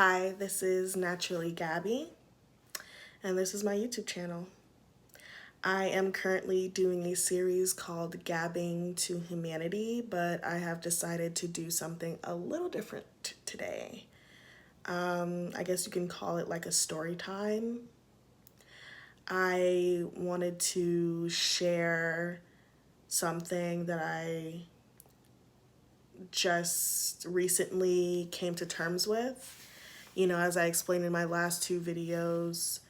Hi, this is Naturally Gabbie, and this is my YouTube channel. I am currently doing a series called Gabbing to Humanity, but I have decided to do something a little different today. I guess you can call it like a story time. I wanted to share something that I just recently came to terms with. You know, as I explained in my last two videos,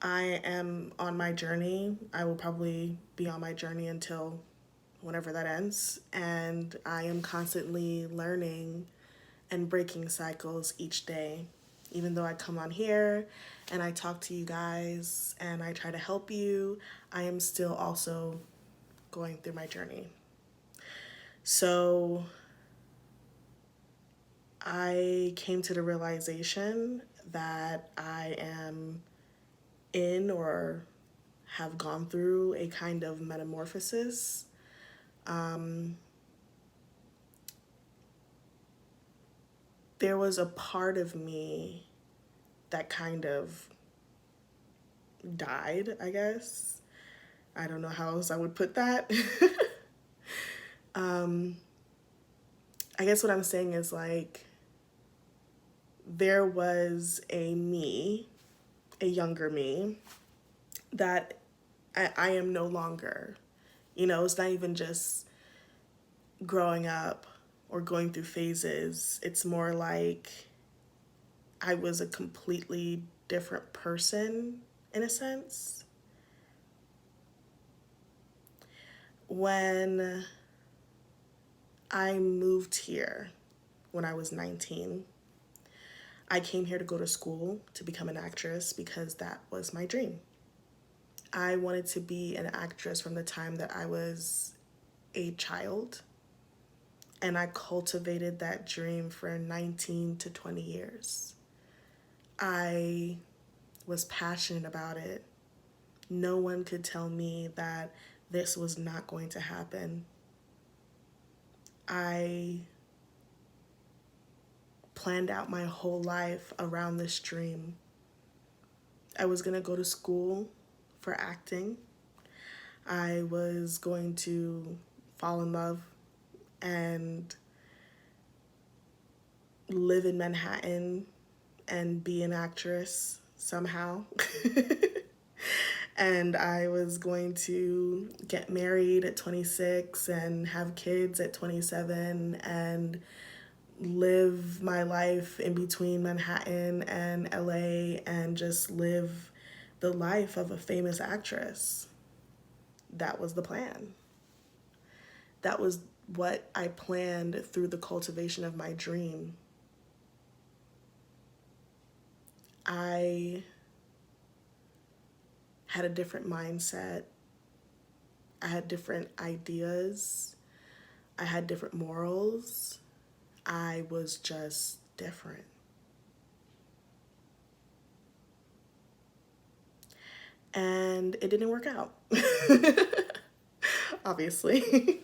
I am on my journey. I will probably be on my journey until whenever that ends. And I am constantly learning and breaking cycles each day. Even though I come on here and I talk to you guys and I try to help you, I am still also going through my journey. So I came to the realization that I am in or have gone through a kind of metamorphosis. There was a part of me that kind of died, I guess. I don't know how else I would put that. I guess what I'm saying is like, there was a me, a younger me, that I am no longer. You know, it's not even just growing up or going through phases. It's more like I was a completely different person in a sense. When I moved here when I was 19, I came here to go to school to become an actress because that was my dream. I wanted to be an actress from the time that I was a child, and I cultivated that dream for 19 to 20 years. I was passionate about it. No one could tell me that this was not going to happen. I planned out my whole life around this dream. I was going to go to school for acting. I was going to fall in love and live in Manhattan and be an actress somehow. And I was going to get married at 26 and have kids at 27 and live my life in between Manhattan and LA and just live the life of a famous actress. That was the plan. That was what I planned through the cultivation of my dream. I had a different mindset. I had different ideas. I had different morals. I was just different. And it didn't work out, obviously.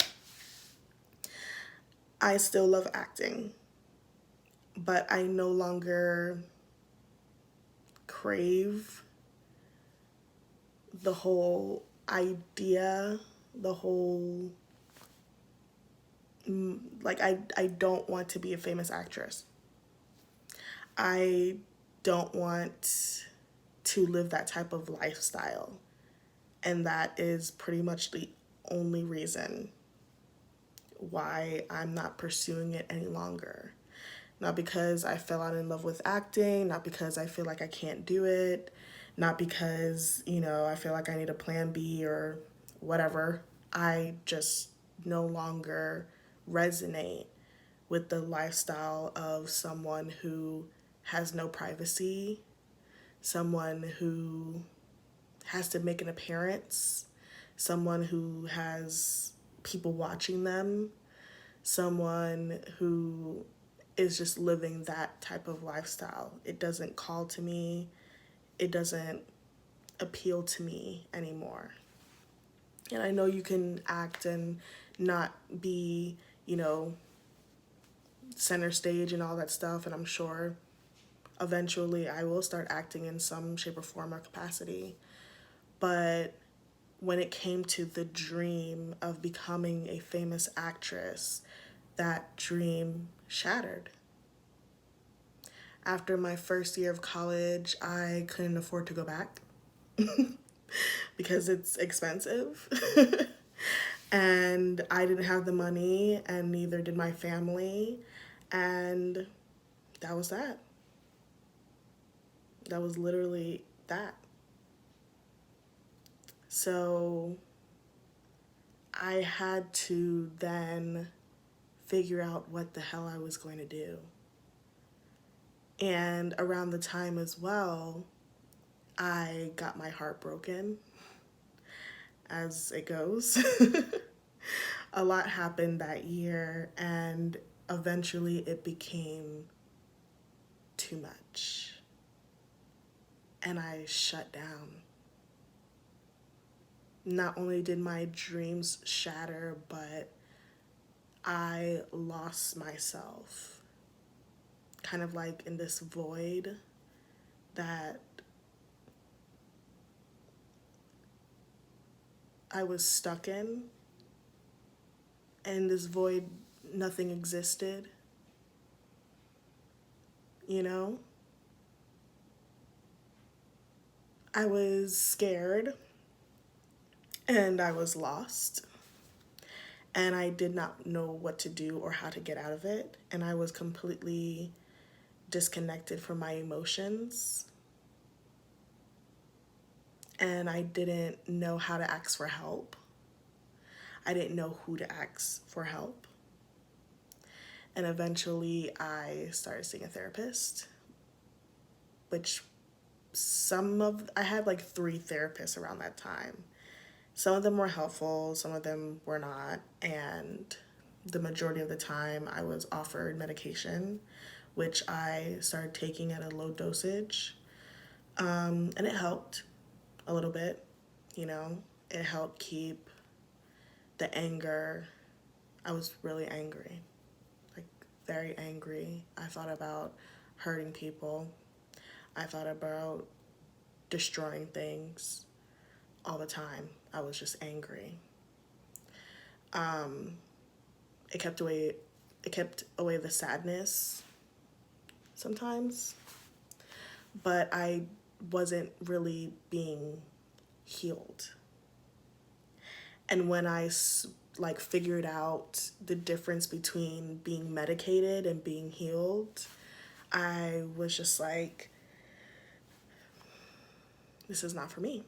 I still love acting, but I no longer crave the whole idea, the whole, like, I don't want to be a famous actress. I don't want to live that type of lifestyle. And that is pretty much the only reason why I'm not pursuing it any longer. Not because I fell out in love with acting, not because I feel like I can't do it, not because, you know, I feel like I need a plan B or whatever. I just no longer resonate with the lifestyle of someone who has no privacy, someone who has to make an appearance, someone who has people watching them, someone who is just living that type of lifestyle. It doesn't call to me. It doesn't appeal to me anymore. And I know you can act and not be, you know, center stage and all that stuff, and I'm sure Eventually, I will start acting in some shape or form or capacity. But when it came to the dream of becoming a famous actress, that dream shattered. After my first year of college, I couldn't afford to go back because it's expensive. And I didn't have the money, and neither did my family. And that was that. That was literally that. So I had to then figure out what the hell I was going to do. And around the time as well, I got my heart broken, as it goes. A lot happened that year, and eventually it became too much. And I shut down. Not only did my dreams shatter, but I lost myself. Kind of like in this void that I was stuck in. And this void, nothing existed. You know? I was scared and I was lost. And I did not know what to do or how to get out of it. And I was completely disconnected from my emotions. And I didn't know how to ask for help. I didn't know who to ask for help. And eventually I started seeing a therapist, which I had like 3 therapists around that time. Some of them were helpful, some of them were not, and the majority of the time I was offered medication, which I started taking at a low dosage, and it helped a little bit, you know. It helped keep the anger. I was really angry, like very angry. I thought about hurting people. I thought about destroying things all the time. I was just angry. It kept away the sadness sometimes, but I wasn't really being healed. And when I like figured out the difference between being medicated and being healed, I was just like, this is not for me.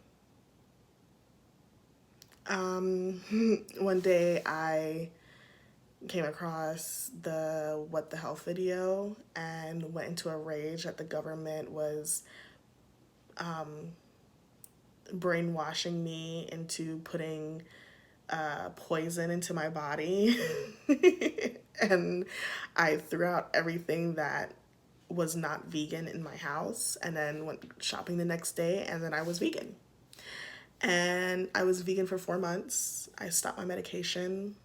One day I came across the What the Health video and went into a rage that the government was brainwashing me into putting poison into my body. And I threw out everything that was not vegan in my house, and then went shopping the next day, and then I was vegan. And I was vegan for 4 months. I stopped my medication.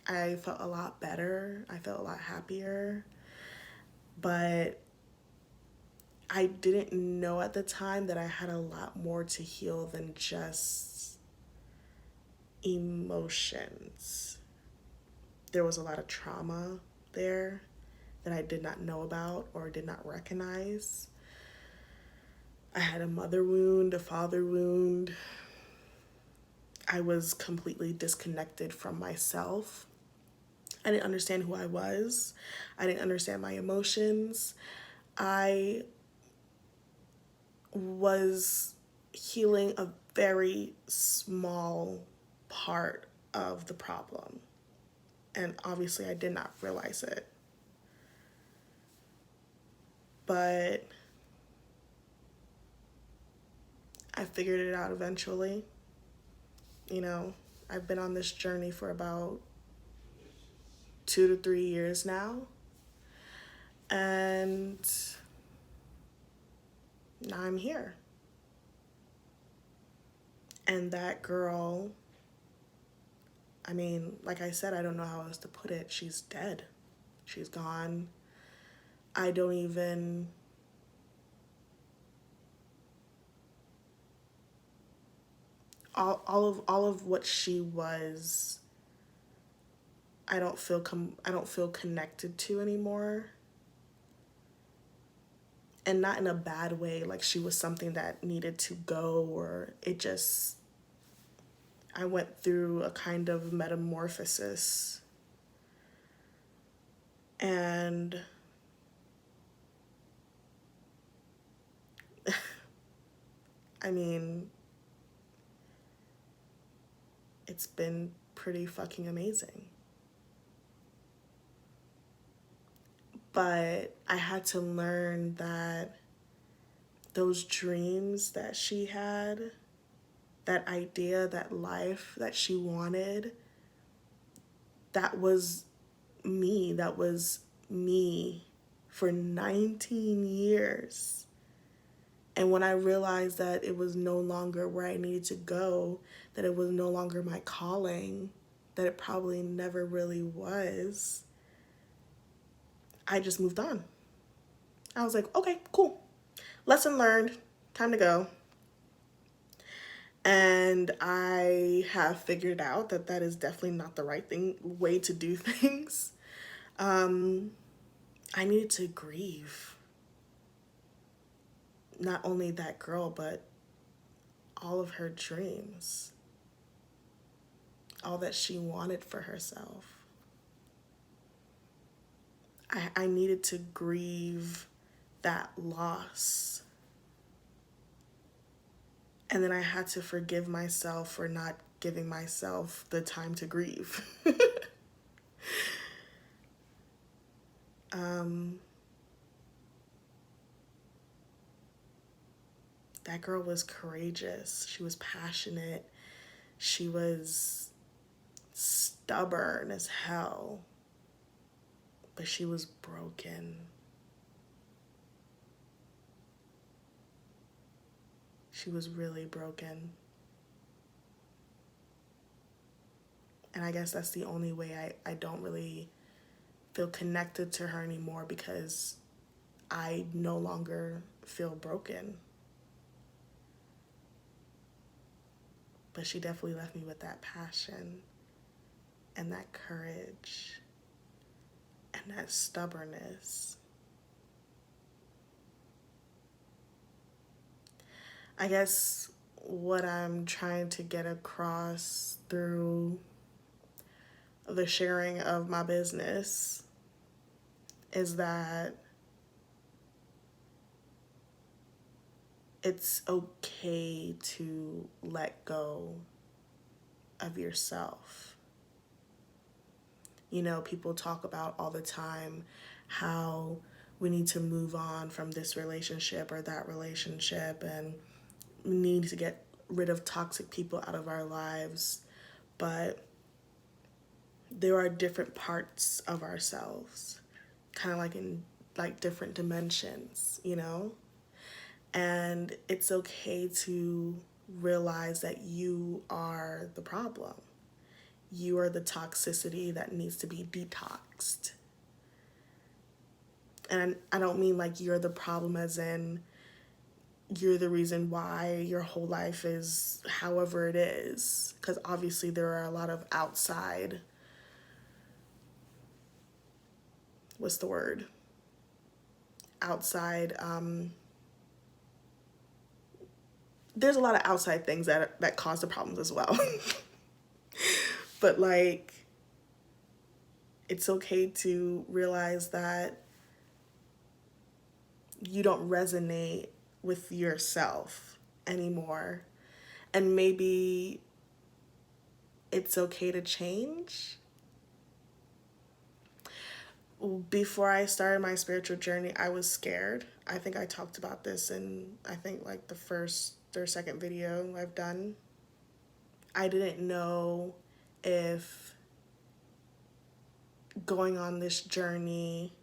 I felt a lot better. I felt a lot happier. But I didn't know at the time that I had a lot more to heal than just emotions. There was a lot of trauma there that I did not know about or did not recognize. I had a mother wound, a father wound. I was completely disconnected from myself. I didn't understand who I was. I didn't understand my emotions. I was healing a very small part of the problem. And obviously I did not realize it. But I figured it out eventually. You know, I've been on this journey for about 2 to 3 years now. And now I'm here. And that girl, I mean, like I said, I don't know how else to put it. She's dead. She's gone. I don't even all of what she was, I don't feel connected to anymore. And not in a bad way, like she was something that needed to go, or it just, I went through a kind of metamorphosis. And I mean, it's been pretty fucking amazing. But I had to learn that those dreams that she had, that idea, that life that she wanted, that was me. That was me for 19 years. And when I realized that it was no longer where I needed to go, that it was no longer my calling, that it probably never really was, I just moved on. I was like, okay, cool. Lesson learned. Time to go. And I have figured out that that is definitely not the right way to do things. I needed to grieve. Not only that girl, but all of her dreams. All that she wanted for herself. I needed to grieve that loss. And then I had to forgive myself for not giving myself the time to grieve. That girl was courageous. She was passionate. She was stubborn as hell. But she was broken. She was really broken. And I guess that's the only way I don't really feel connected to her anymore, because I no longer feel broken. But she definitely left me with that passion and that courage and that stubbornness. I guess what I'm trying to get across through the sharing of my business is that it's okay to let go of yourself. You know, people talk about all the time how we need to move on from this relationship or that relationship, and we need to get rid of toxic people out of our lives. But there are different parts of ourselves, kind of like in like different dimensions, you know? And it's okay to realize that you are the problem. You are the toxicity that needs to be detoxed. And I don't mean like you're the problem as in you're the reason why your whole life is however it is. Because obviously there are a lot of outside, what's the word? Outside, there's a lot of outside things that cause the problems as well. But like, it's okay to realize that you don't resonate with yourself anymore. And maybe it's okay to change. Before I started my spiritual journey, I was scared. I think I talked about this in, I think like the first or second video I've done. I didn't know if going on this journey,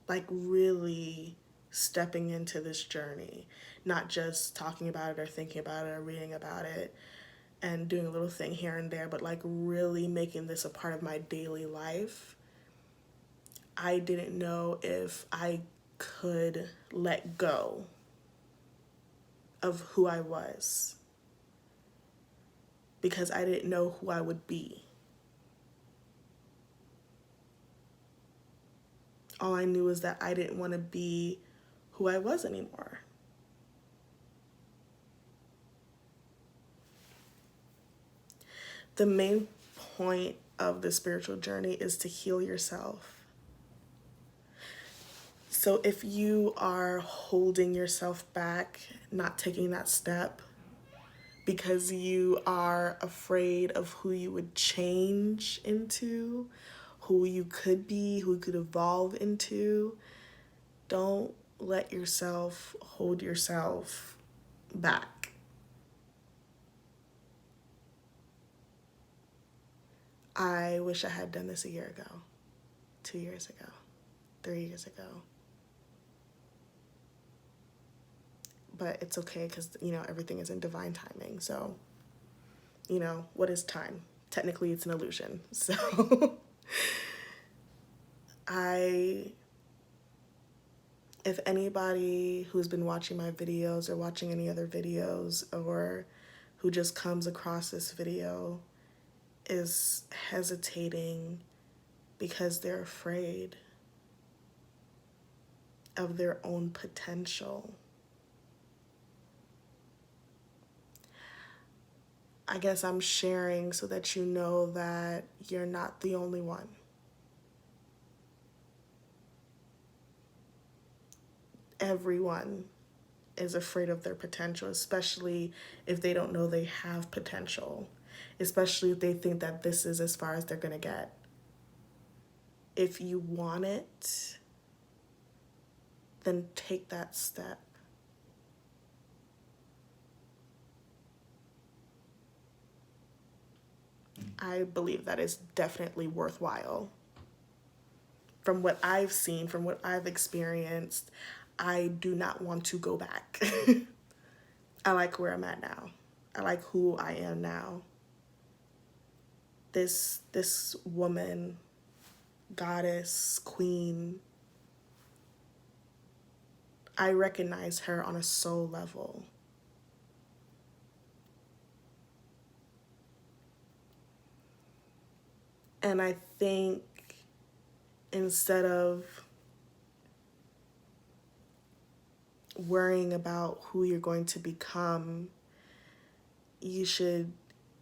like really stepping into this journey, not just talking about it or thinking about it or reading about it and doing a little thing here and there, but like really making this a part of my daily life. I didn't know if I could let go of who I was. because I didn't know who I would be. All I knew is that I didn't want to be who I was anymore. The main point of the spiritual journey is to heal yourself. So if you are holding yourself back, not taking that step because you are afraid of who you would change into, who you could be, who you could evolve into, don't let yourself hold yourself back. I wish I had done this a year ago, 2 years ago, 3 years ago. But it's okay because, everything is in divine timing. So, what is time? Technically, it's an illusion. So, if anybody who's been watching my videos or watching any other videos or who just comes across this video is hesitating because they're afraid of their own potential, I guess I'm sharing so that you know that you're not the only one. Everyone is afraid of their potential, especially if they don't know they have potential, especially if they think that this is as far as they're going to get. If you want it, then take that step. I believe that is definitely worthwhile. From what I've seen, from what I've experienced, I do not want to go back. I like where I'm at now. I like who I am now. This woman, goddess, queen, I recognize her on a soul level. And I think instead of worrying about who you're going to become, you should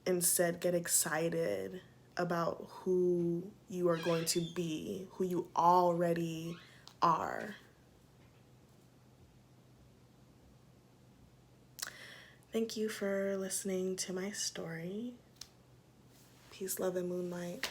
instead get excited about who you are going to be, who you already are. Thank you for listening to my story. Peace, love, and moonlight.